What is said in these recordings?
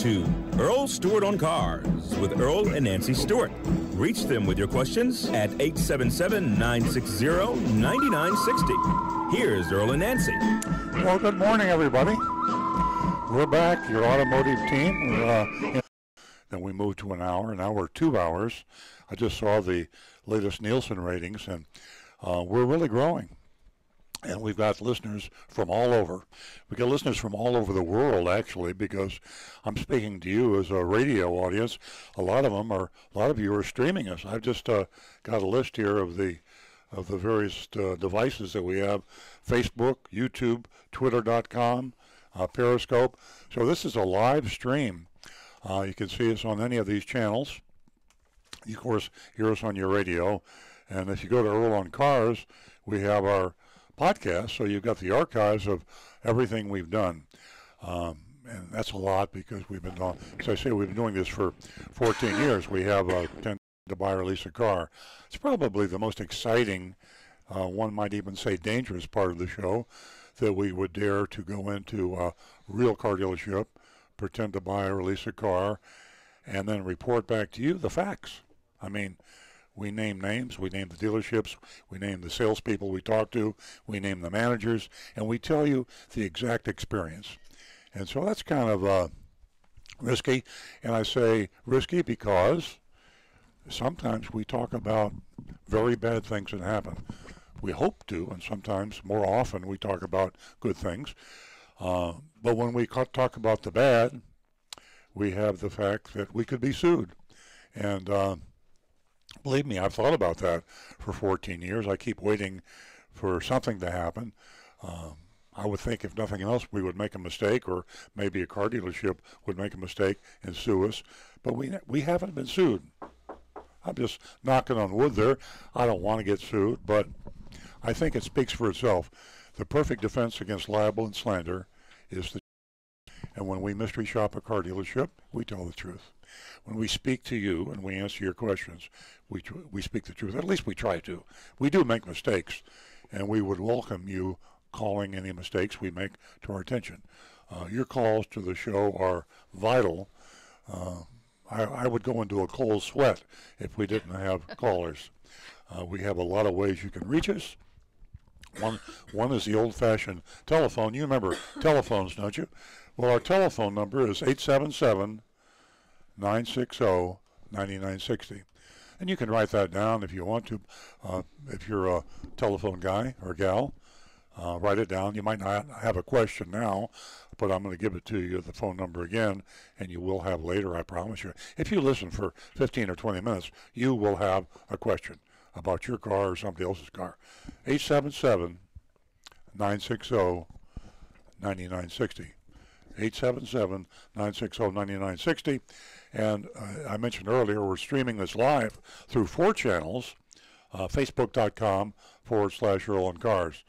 to Earl Stewart on Cars with Earl and Nancy Stewart. Reach them with your questions at 877-960-9960. Here's Earl and Nancy. Well, good morning, everybody. We're back, your automotive team. Then we moved to an hour. Now we're 2 hours. I just saw the latest Nielsen ratings, and we're really growing. And we've got listeners from all over. We got listeners from all over the world, actually, because I'm speaking to you as a radio audience. A lot of you are streaming us. I've just got a list here of the various devices that we have: Facebook, YouTube, Twitter.com, Periscope. So this is a live stream. You can see us on any of these channels. You, of course, hear us on your radio. And if you go to Earl on Cars, we have our podcast, so you've got the archives of everything we've done. And that's a lot because we've been doing, as I say, we've been doing this for 14 years. We have 10 to buy or lease a car. It's probably the most exciting, one might even say dangerous part of the show, that we would dare to go into a real car dealership, pretend to buy or lease a car, and then report back to you the facts. I mean, we name names, we name the dealerships, we name the salespeople we talk to, we name the managers, and we tell you the exact experience. And so that's kind of risky. And I say risky because sometimes we talk about very bad things that happen. We hope to, and sometimes more often we talk about good things. But when we talk about the bad, we have the fact that we could be sued. And believe me, I've thought about that for 14 years. I keep waiting for something to happen. I would think if nothing else, we would make a mistake, or maybe a car dealership would make a mistake and sue us. But we haven't been sued. I'm just knocking on wood there. I don't want to get sued, but I think it speaks for itself. The perfect defense against libel and slander is the truth. And when we mystery shop a car dealership, we tell the truth. When we speak to you and we answer your questions, we speak the truth. At least we try to. We do make mistakes, and we would welcome you calling any mistakes we make to our attention. Your calls to the show are vital. I would go into a cold sweat if we didn't have callers. We have a lot of ways you can reach us. One is the old-fashioned telephone. You remember telephones, don't you? Well, our telephone number is 877-960-9960. And you can write that down if you want to. If you're a telephone guy or gal, write it down. You might not have a question now, but I'm going to give it to you, the phone number again, and you will have later, I promise you. If you listen for 15 or 20 minutes, you will have a question about your car or somebody else's car. 877-960-9960. 877-960-9960. And I mentioned earlier, we're streaming this live through 4 channels, facebook.com/Earl on Cars.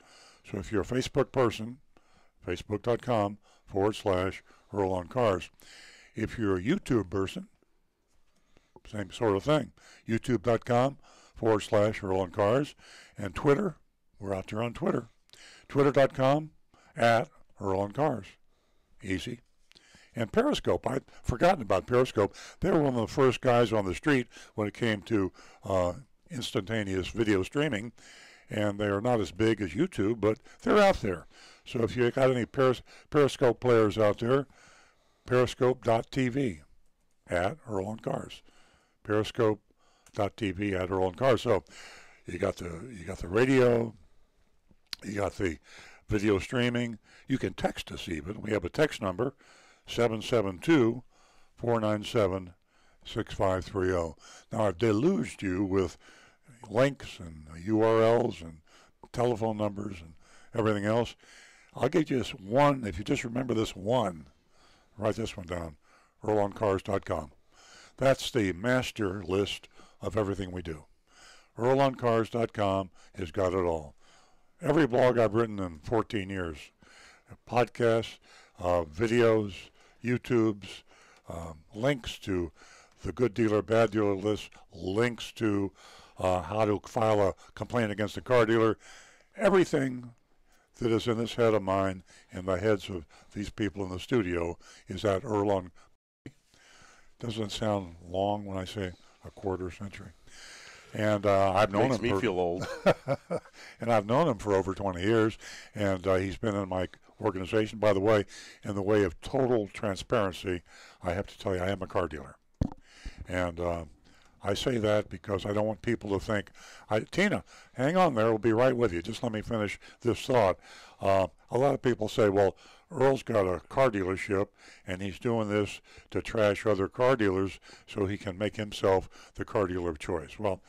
So if you're a Facebook person, facebook.com/Earl on Cars. If you're a YouTube person, same sort of thing, youtube.com/Earl on Cars. And Twitter, we're out there on Twitter, twitter.com/Earl on Cars. Easy. And Periscope, I'd forgotten about Periscope. They were one of the first guys on the street when it came to instantaneous video streaming, and they are not as big as YouTube, but they're out there. So if you got any Periscope players out there, periscope.tv @Earl on Cars. Periscope.tv @Earl on Cars. So you got the radio, you got the video streaming. You can text us even. We have a text number, 772-497-6530. Now, I've deluged you with links and URLs and telephone numbers and everything else. I'll give you just one. If you just remember this one, write this one down, EarlOnCars.com. That's the master list of everything we do. EarlOnCars.com has got it all. Every blog I've written in 14 years, podcasts, videos, YouTubes, links to the good dealer, bad dealer list, links to how to file a complaint against a car dealer, everything that is in this head of mine and the heads of these people in the studio is at Earl on Doesn't sound long when I say a quarter century. And I've known him. Makes me feel old. And I've known him for over 20 years, and he's been in my organization. By the way, in the way of total transparency, I have to tell you, I am a car dealer. And I say that because I don't want people to think, Tina, hang on there, we'll be right with you. Just let me finish this thought. A lot of people say, well, Earl's got a car dealership, and he's doing this to trash other car dealers so he can make himself the car dealer of choice. Well,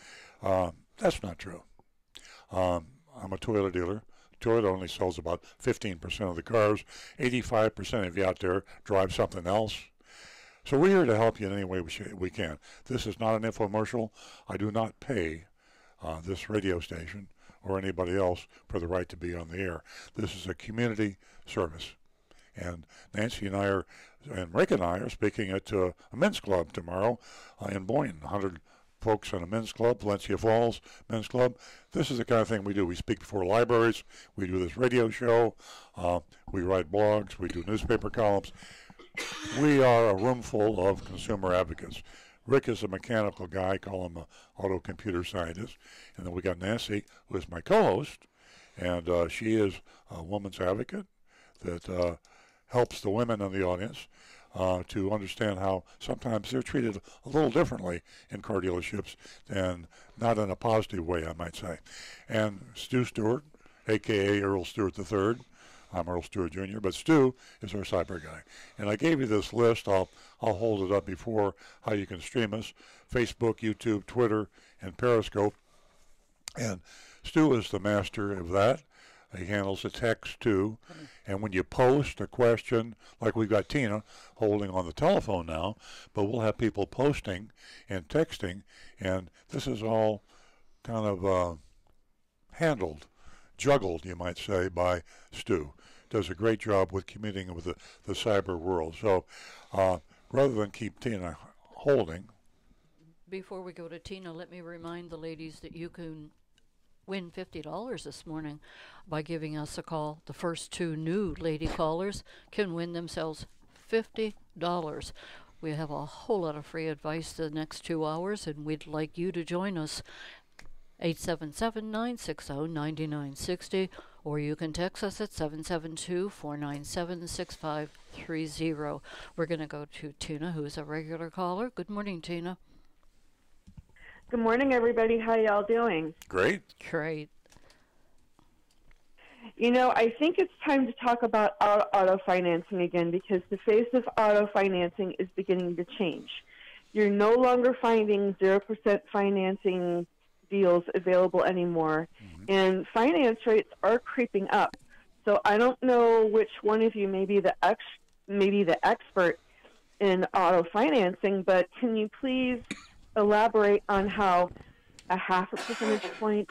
that's not true. I'm a Toyota dealer. Toyota only sells about 15% of the cars. 85% of you out there drive something else. So we're here to help you in any way we can. This is not an infomercial. I do not pay this radio station or anybody else for the right to be on the air. This is a community service. And Nancy and Rick and I are speaking at a men's club tomorrow in Boynton. 100 folks in a men's club, Valencia Falls Men's Club. This is the kind of thing we do. We speak before libraries. We do this radio show. We write blogs. We do newspaper columns. We are a room full of consumer advocates. Rick is a mechanical guy, call him an auto computer scientist. And then we got Nancy, who is my co-host, and she is a woman's advocate that helps the women in the audience to understand how sometimes they're treated a little differently in car dealerships, and not in a positive way, I might say. And Stu Stewart, a.k.a. Earl Stewart III. I'm Earl Stewart Jr., but Stu is our cyber guy. And I gave you this list. I'll hold it up before how you can stream us: Facebook, YouTube, Twitter, and Periscope. And Stu is the master of that. He handles the text too. And when you post a question, like we've got Tina holding on the telephone now, but we'll have people posting and texting, and this is all kind of handled, juggled, you might say, by Stu. Does a great job with communicating with the cyber world. So rather than keep Tina holding. Before we go to Tina, let me remind the ladies that you can win $50 this morning by giving us a call. The first two new lady callers can win themselves $50. We have a whole lot of free advice the next 2 hours, and we'd like you to join us. 877-960-9960, or you can text us at 772-497-6530. We're going to go to Tina, who's a regular caller. Good morning, Tina. Good morning, everybody. How y'all doing? Great. Great. You know, I think it's time to talk about auto financing again, because the face of auto financing is beginning to change. You're no longer finding 0% financing deals available anymore, and finance rates are creeping up. So I don't know which one of you may be the expert in auto financing, but can you please elaborate on how a half a percentage point,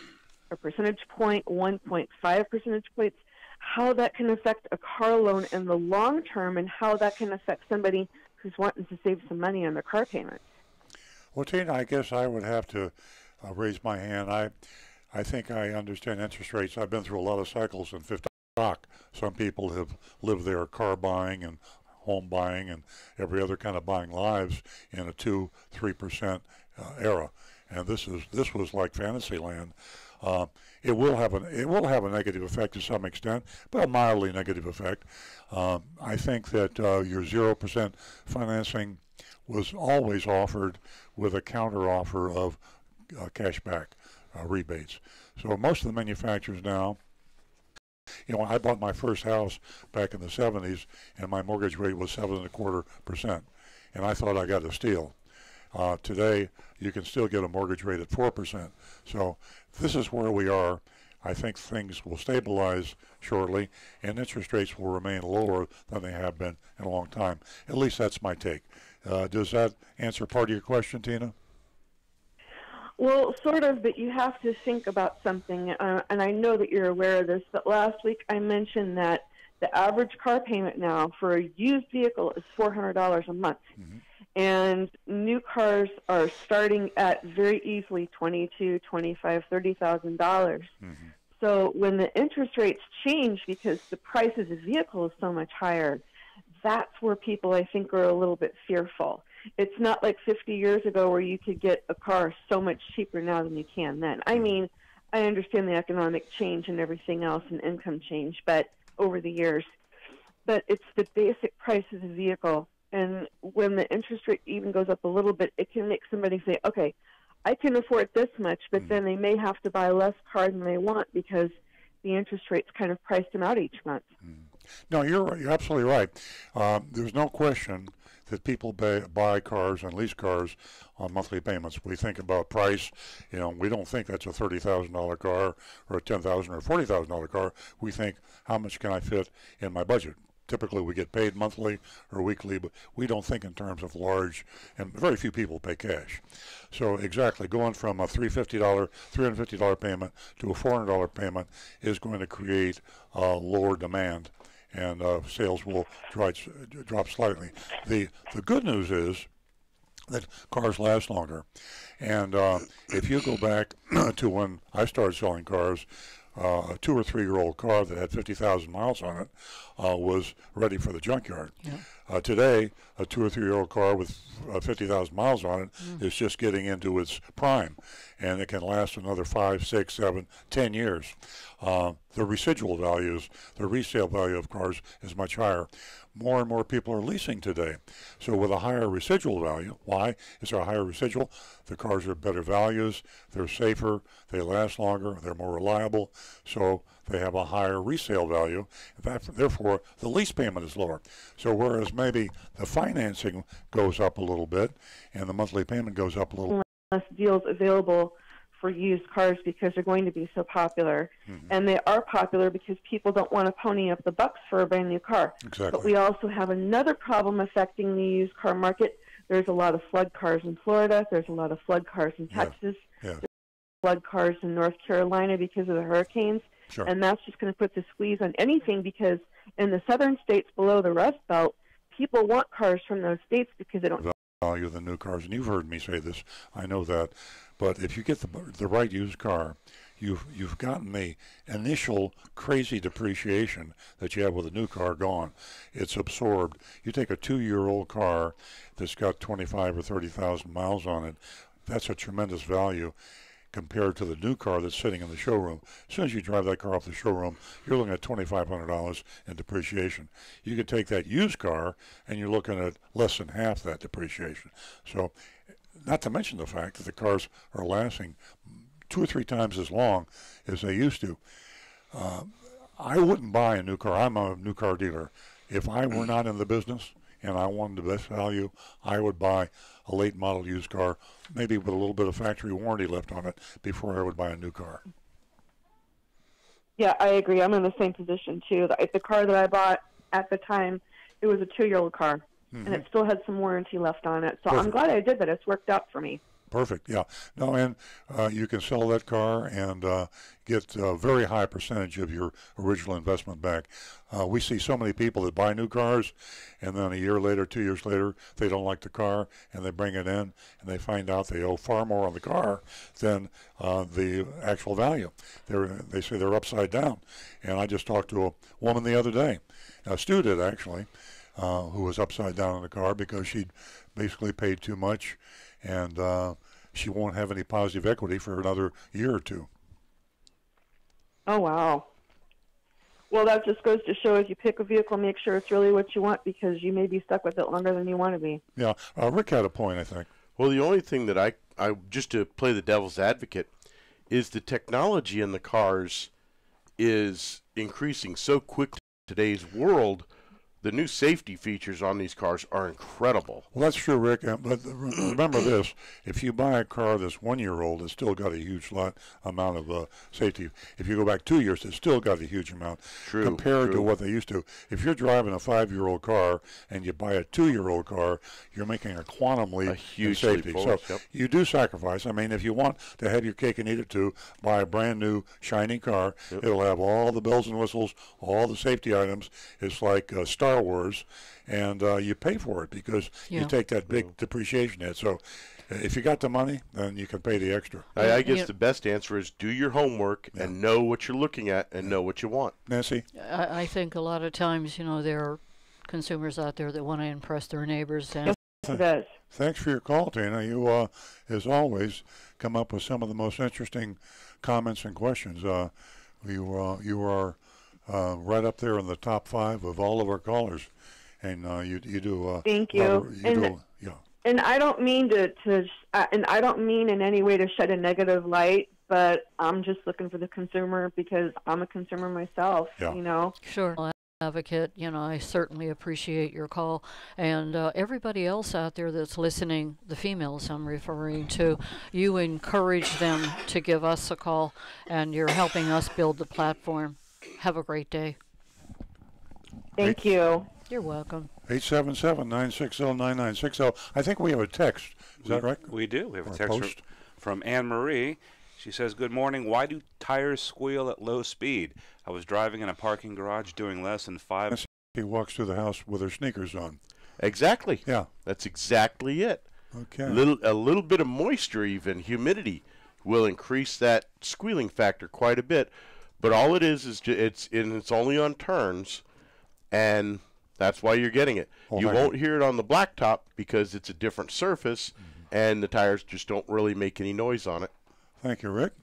a percentage point, 1.5 percentage points, how that can affect a car loan in the long term, and how that can affect somebody who's wanting to save some money on their car payment? Well, Tina, I guess I would have to raise my hand. I think I understand interest rates. I've been through a lot of cycles in 50 stock. Some people have lived their car buying and home buying and every other kind of buying lives in a 2-3% era, and this was like fantasy land. It will have a negative effect to some extent, but a mildly negative effect. I think that your 0% financing was always offered with a counter offer of cashback rebates. So most of the manufacturers now, you know, I bought my first house back in the 70s, and my mortgage rate was 7.25%, and I thought I got a steal. Today, you can still get a mortgage rate at 4%. So this is where we are. I think things will stabilize shortly, and interest rates will remain lower than they have been in a long time. At least that's my take. Does that answer part of your question, Tina? Well, sort of, but you have to think about something, and I know that you're aware of this, but last week I mentioned that the average car payment now for a used vehicle is $400 a month. And new cars are starting at very easily $22,000, $25,000, $30,000. So when the interest rates change because the price of the vehicle is so much higher, that's where people, I think, are a little bit fearful. It's not like 50 years ago where you could get a car so much cheaper now than you can then. I mean, I understand the economic change and everything else and income change, but over the years. But it's the basic price of the vehicle. And when the interest rate even goes up a little bit, it can make somebody say, okay, I can afford this much, but then they may have to buy less car than they want because the interest rates kind of priced them out each month. No, you're absolutely right. There's no question that people buy cars and lease cars on monthly payments. We think about price. You know, we don't think that's a $30,000 car or a $10,000 or $40,000 car. We think, how much can I fit in my budget? Typically, we get paid monthly or weekly, but we don't think in terms of large, and very few people pay cash. So exactly, going from a $350 payment to a $400 payment is going to create lower demand, and sales will drop slightly. The good news is that cars last longer, and if you go back to when I started selling cars, a 2 or 3 year old car that had 50,000 miles on it was ready for the junkyard. Yeah. Today, a 2 or 3 year old car with 50,000 miles on it is just getting into its prime, and it can last another 5, 6, 7, 10 years. The residual values, the resale value of cars is much higher. More and more people are leasing today. So with a higher residual value, why is there a higher residual? The cars are better values, they're safer, they last longer, they're more reliable, so they have a higher resale value. Therefore, the lease payment is lower. So whereas maybe the financing goes up a little bit and the monthly payment goes up a little. Less deals available for used cars because they're going to be so popular. And they are popular because people don't want to pony up the bucks for a brand new car. Exactly. But we also have another problem affecting the used car market. There's a lot of flood cars in Florida. There's a lot of flood cars in Texas. Yeah. There's flood cars in North Carolina because of the hurricanes. Sure. And that's just going to put the squeeze on anything because in the southern states below the Rust Belt, people want cars from those states because they don't value the new cars. And you've heard me say this. I know that. But if you get the right used car, you've gotten the initial crazy depreciation that you have with a new car gone. It's absorbed. You take a 2-year-old car that's got 25 or 30,000 miles on it, that's a tremendous value compared to the new car that's sitting in the showroom. As soon as you drive that car off the showroom, you're looking at $2,500 in depreciation. You could take that used car and you're looking at less than half that depreciation. So, not to mention the fact that the cars are lasting 2 or 3 times as long as they used to. I wouldn't buy a new car. I'm a new car dealer. If I were not in the business and I wanted the best value, I would buy a late model used car, maybe with a little bit of factory warranty left on it, before I would buy a new car. Yeah, I agree. I'm in the same position too. The car that I bought at the time, it was a 2-year-old car. And it still had some warranty left on it. So Perfect. I'm glad I did that. It's worked out for me. Perfect, yeah. No, and you can sell that car and get a very high percentage of your original investment back. We see so many people that buy new cars, and then a year later, 2 years later, they don't like the car, and they bring it in, and they find out they owe far more on the car than the actual value. They say they're upside down. And I just talked to a woman the other day, Stu did actually, who was upside down in the car because she'd basically paid too much, and she won't have any positive equity for another year or 2. Oh, wow. Well, that just goes to show if you pick a vehicle, make sure it's really what you want because you may be stuck with it longer than you want to be. Yeah. Rick had a point, I think. Well, the only thing that I just to play the devil's advocate, is the technology in the cars is increasing so quick in today's world. The new safety features on these cars are incredible. Well, that's true, Rick. But remember this: if you buy a car that's 1 year old, it's still got a huge amount of safety. If you go back 2 years, it's still got a huge amount compared to what they used to. If you're driving a 5-year-old car and you buy a 2-year-old car, you're making a quantum leap in safety. So you do sacrifice. I mean, if you want to have your cake and eat it too, buy a brand new shiny car. It'll have all the bells and whistles, all the safety items. It's like Star Wars, and you pay for it because you take that big depreciation hit. So if you got the money, then you can pay the extra. I guess the best answer is do your homework and know what you're looking at and know what you want. Nancy? I think a lot of times, there are consumers out there that want to impress their neighbors, and it does. Thanks for your call, Tina. You, as always, come up with some of the most interesting comments and questions. You are right up there in the top 5 of all of our callers, and you do. Thank you. Yeah. And I don't mean and I don't mean in any way to shed a negative light, but I'm just looking for the consumer because I'm a consumer myself. Yeah. You know. Sure. Advocate, I certainly appreciate your call, and everybody else out there that's listening, the females I'm referring to, you encourage them to give us a call, and you're helping us build the platform. Have a great day. Thank you. You're welcome. 877-960-9960. I think we have a text. Is that right? We do. We have Or a text post? from Anne Marie. She says, "Good morning. Why do tires squeal at low speed? I was driving in a parking garage doing less than 5." He walks through the house with her sneakers on. Exactly. Yeah. That's exactly it. Okay. A little bit of moisture, even humidity, will increase that squealing factor quite a bit. But all it is it's only on turns, and that's why you're getting it. You won't hear it on the blacktop because it's a different surface, and the tires just don't really make any noise on it. Thank you, Rick.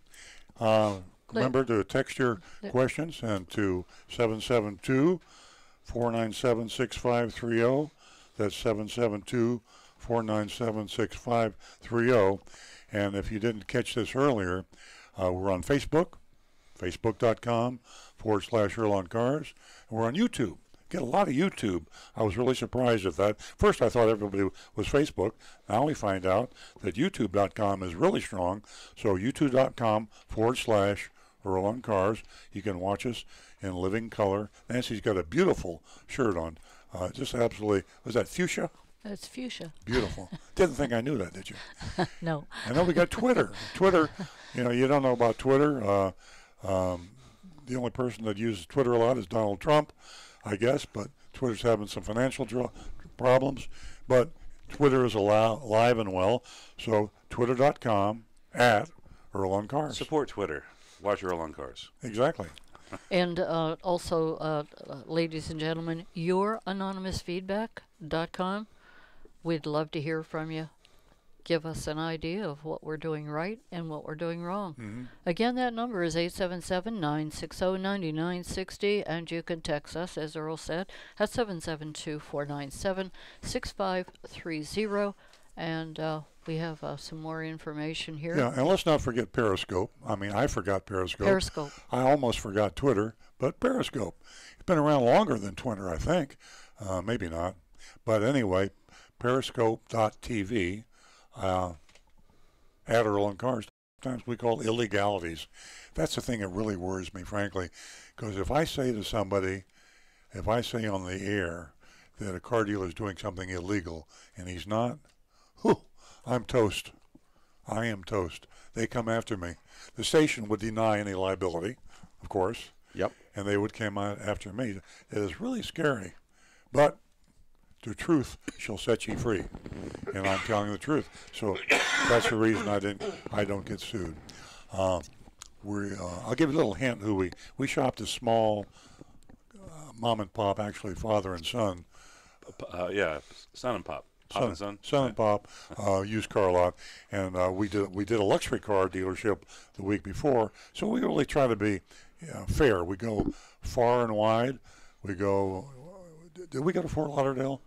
Remember to text your questions and to 772-497-6530. That's 772-497-6530. And if you didn't catch this earlier, we're on Facebook, facebook.com/Earl on Cars. And we're on YouTube. Get a lot of YouTube. I was really surprised at that. First, I thought everybody was Facebook. Now we find out that YouTube.com is really strong. So youtube.com/Earl on Cars. You can watch us in living color. Nancy's got a beautiful shirt on. Just absolutely, was that fuchsia? It's fuchsia. Beautiful. Didn't think I knew that, did you? No. I know we got Twitter. Twitter, you don't know about Twitter. The only person that uses Twitter a lot is Donald Trump, I guess, but Twitter's having some financial problems. But Twitter is alive and well. So twitter.com/Earl on Cars. Support Twitter. Watch Earl on Cars. Exactly. And also, ladies and gentlemen, youranonymousfeedback.com. We'd love to hear from you. Give us an idea of what we're doing right and what we're doing wrong. Mm-hmm. Again, that number is 877-960-9960, and you can text us, as Earl said, at 772-497-6530. And we have some more information here. Yeah, and let's not forget Periscope. I mean, I forgot Periscope. Periscope. I almost forgot Twitter, but Periscope. It's been around longer than Twitter, I think. Maybe not. But anyway, periscope.tv. At Earl on Cars, sometimes we call illegalities. That's the thing that really worries me, frankly, because if I say to somebody, if I say on the air that a car dealer is doing something illegal and he's not, I'm toast. I am toast. They come after me. The station would deny any liability, of course. Yep. And they would come out after me. It is really scary. But the truth shall set ye free, and I'm telling the truth. So that's the reason I don't get sued. I'll give you a little hint. We shopped a small mom and pop, actually father and son. Yeah, son and pop. Pop and son. Son and pop used car lot, and we did a luxury car dealership the week before. So we really try to be fair. We go far and wide. We go. Did we go to Fort Lauderdale?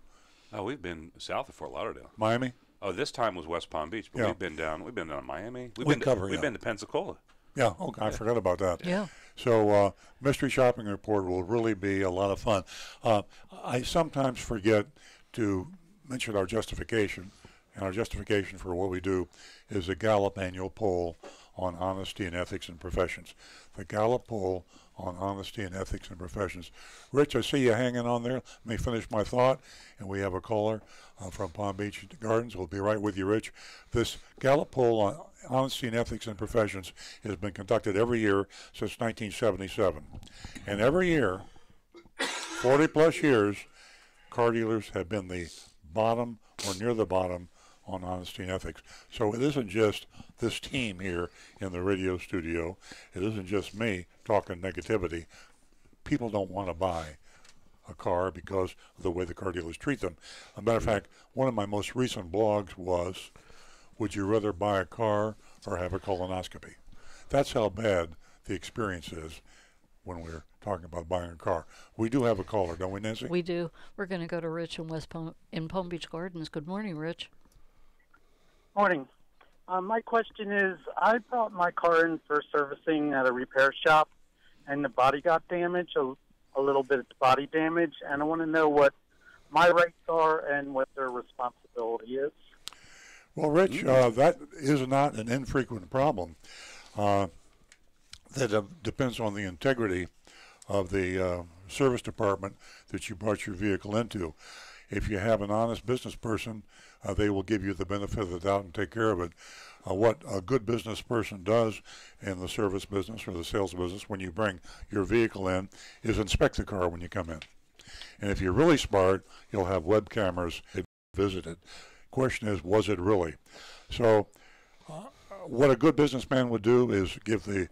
Oh, we've been south of Fort Lauderdale. Miami? Oh, this time was West Palm Beach, but Yeah. we've been down Miami. We've We've been to Pensacola. Yeah, I forgot about that. Yeah. So Mystery Shopping Report will really be a lot of fun. I sometimes forget to mention our justification, and our justification for what we do is the Gallup annual poll on honesty and ethics in professions. The Gallup poll on honesty and ethics in professions. Rich, I see you hanging on there. Let me finish my thought. And we have a caller from Palm Beach Gardens. We'll be right with you, Rich. This Gallup poll on honesty and ethics in professions has been conducted every year since 1977. And every year, 40 plus years, car dealers have been the bottom or near the bottom on honesty and ethics. So it isn't just this team here in the radio studio. It isn't just me talking negativity. People don't want to buy a car because of the way the car dealers treat them. As a matter of fact, one of my most recent blogs was, would you rather buy a car or have a colonoscopy? That's how bad the experience is when we're talking about buying a car. We do have a caller, don't we, Nancy? We do. We're going to go to Rich in Palm Beach Gardens. Good morning, Rich. Morning. My question is, I brought my car in for servicing at a repair shop, and the body got damaged, a little bit of body damage, and I want to know what my rights are and what their responsibility is. Well, Rich, that is not an infrequent problem. That depends on the integrity of the service department that you brought your vehicle into. If you have an honest business person, they will give you the benefit of the doubt and take care of it. What a good business person does in the service business or the sales business when you bring your vehicle in is inspect the car when you come in. And if you're really smart, you'll have web cameras visited. Question is, was it really? So what a good businessman would do is give the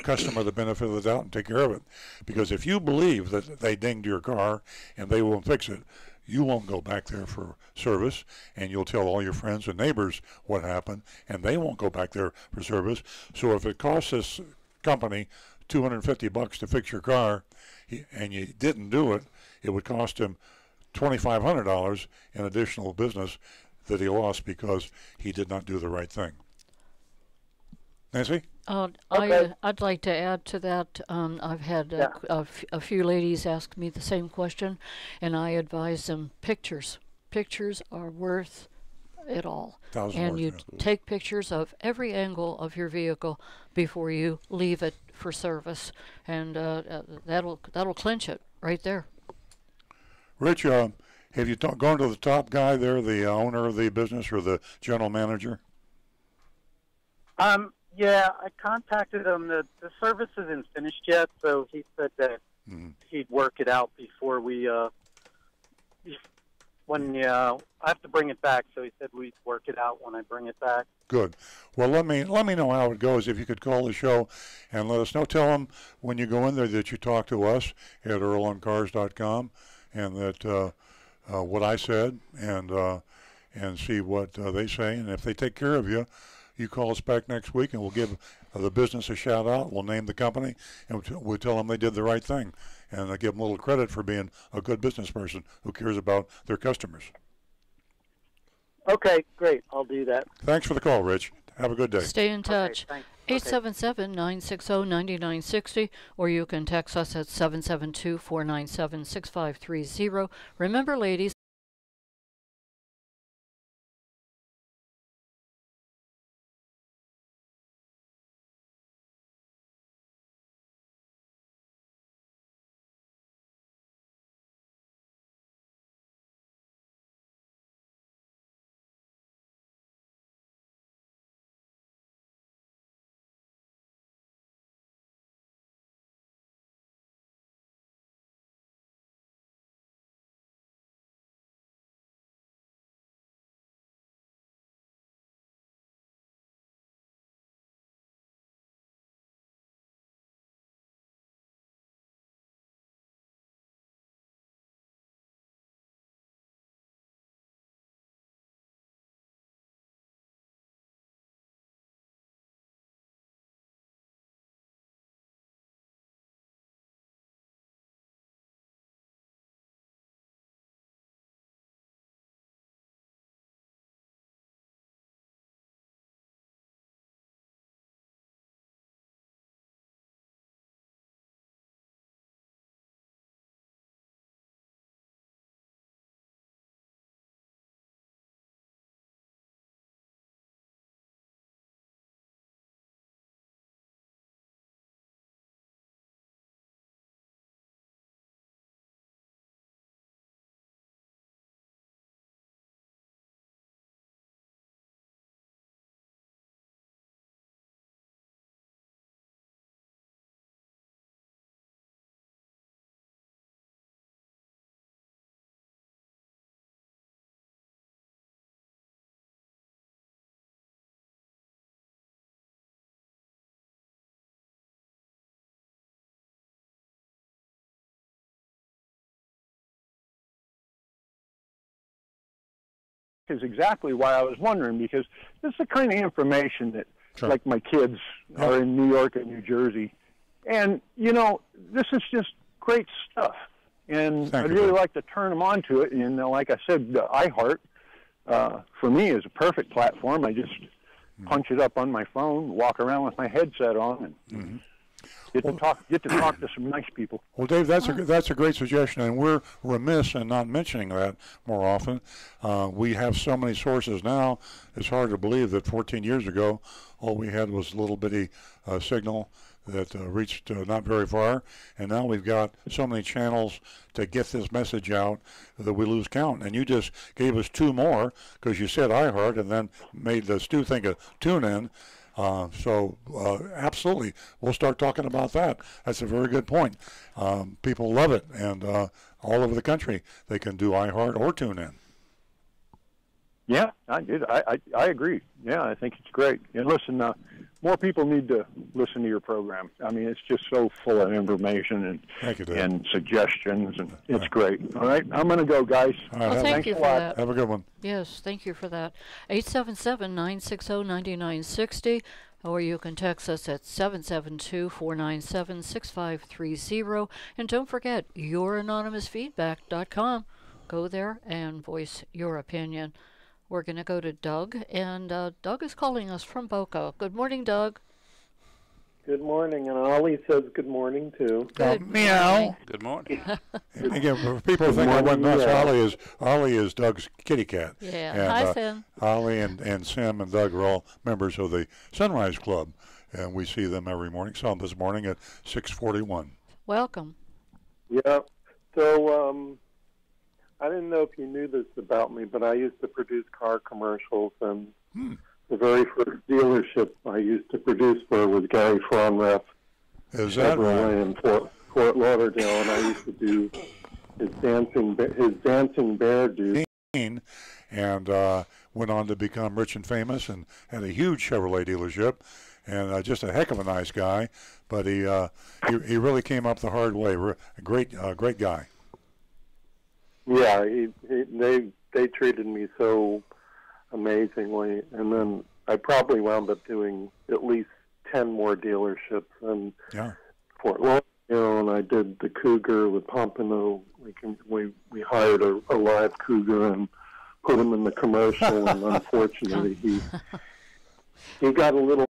customer the benefit of the doubt and take care of it. Because if you believe that they dinged your car and they won't fix it, you won't go back there for service, and you'll tell all your friends and neighbors what happened, and they won't go back there for service. So if it costs this company $250 to fix your car, and you didn't do it, it would cost him $2,500 in additional business that he lost because he did not do the right thing. Nancy? I'd like to add to that. I've had a few ladies ask me the same question, and I advise them pictures. Pictures are worth it all. And you take pictures of every angle of your vehicle before you leave it for service, and that'll clinch it right there. Rich, have you gone to the top guy there, the owner of the business or the general manager? Yeah, I contacted him. The service isn't finished yet, so he said that he'd work it out before we, I have to bring it back, so he said we'd work it out when I bring it back. Good. Well, let me know how it goes. If you could call the show and let us know. Tell them when you go in there that you talk to us at earloncars.com and that what I said and see what they say. And if they take care of you, you call us back next week, and we'll give the business a shout-out. We'll name the company, and we'll tell them they did the right thing, and give them a little credit for being a good business person who cares about their customers. Okay, great. I'll do that. Thanks for the call, Rich. Have a good day. Stay in touch. 877-960-9960, or you can text us at 772-497-6530. Remember, ladies, is exactly why I was wondering, because this is the kind of information that, Sure. like my kids are in New York and New Jersey, and this is just great stuff. And Thank I'd you, really Bill. like to turn them on to it. And like I said, the iHeart for me is a perfect platform. I just punch it up on my phone, walk around with my headset on, and get to talk to some nice people. Well, Dave, that's a great suggestion, and we're remiss in not mentioning that more often. We have so many sources now. It's hard to believe that 14 years ago, all we had was a little bitty signal that reached not very far, and now we've got so many channels to get this message out that we lose count. And you just gave us two more because you said iHeart and then made Stu think of TuneIn. So absolutely, we'll start talking about that. That's a very good point. People love it, and all over the country they can do iHeart or TuneIn. Yeah, I did. I agree. Yeah, I think it's great. And listen, more people need to listen to your program. I mean, it's just so full of information Thank you, Dave. and suggestions, and it's great. All right, I'm going to go, guys. All right, Well, thank thanks you a for lot. that. have a good one. Yes, thank you for that. 877-960-9960, or you can text us at 772-497-6530. And don't forget, youranonymousfeedback.com. Go there and voice your opinion. We're going to go to Doug, and Doug is calling us from Boca. Good morning, Doug. Good morning, and Ollie says good morning, too. Good meow. morning. Good morning. Again, for people who think I went nuts, Ollie is Doug's kitty cat. Yeah. And, Hi, Finn. Ollie and Sam and Doug are all members of the Sunrise Club, and we see them every morning. Saw them this morning at 6:41. Welcome. Yeah. So I didn't know if you knew this about me, but I used to produce car commercials, and the very first dealership I used to produce for was Gary Fronreff Is that Chevrolet right? in Fort Lauderdale, and I used to do his dancing bear dude. And went on to become rich and famous and had a huge Chevrolet dealership, and just a heck of a nice guy. But he really came up the hard way. A great guy. Yeah, they treated me so amazingly, and then I probably wound up doing at least 10 more dealerships in Fort Lauderdale, and I did the Cougar with Pompano. We hired a live Cougar and put him in the commercial, and unfortunately he got a little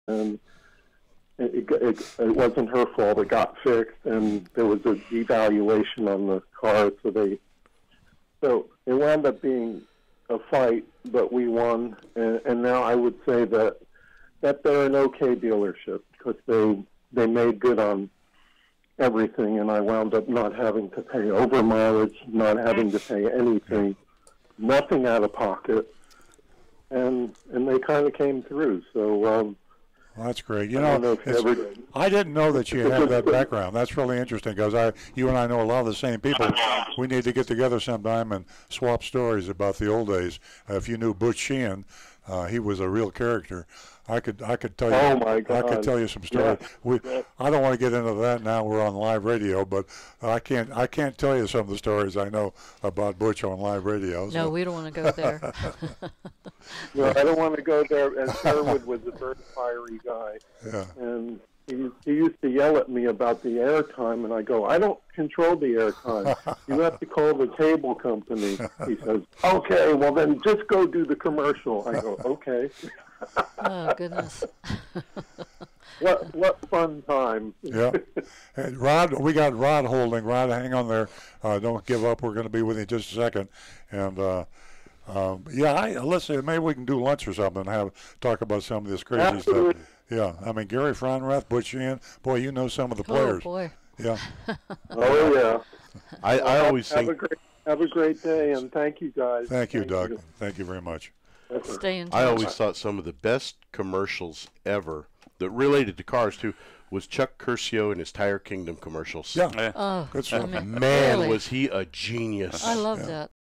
and it wasn't her fault. It got fixed, and there was a devaluation on the car, so it wound up being a fight, but we won, and now I would say that they're an okay dealership because they made good on everything, and I wound up not having to pay over mileage, not having to pay anything, nothing out of pocket, and they kind of came through. So well, that's great. You I know, I didn't know that you had that background. That's really interesting because you and I know a lot of the same people. We need to get together sometime and swap stories about the old days. If you knew Butch Sheehan, he was a real character. I could tell you. Oh my God. I could tell you some stories. Yeah. I don't want to get into that now. We're on live radio, but I can't tell you some of the stories I know about Butch on live radio. No, So. we don't want to go there. Well, I don't want to go there. And Sherwood was a very fiery guy, Yeah. and he used to yell at me about the airtime, and I go, I don't control the airtime. You have to call the cable company. He says, okay, well then just go do the commercial. I go, okay. Oh, goodness. What fun time. Yeah. And Rod, we got Rod holding. Rod, hang on there. Don't give up. We're going to be with you in just a second. And, let's see, maybe we can do lunch or something and talk about some of this crazy Absolutely. stuff. Yeah. I mean, Gary Fronrath, Butch Sheehan, boy, you know some of the players. Oh, boy. Yeah. Oh, yeah. I always think Have a great day, and thank you, guys. Thank you, Doug. Thank you very much. Stay in touch. I always thought some of the best commercials ever that related to cars too was Chuck Curcio and his Tire Kingdom commercials. Yeah. Oh, Good stuff. Man, really? was he a genius. I love that.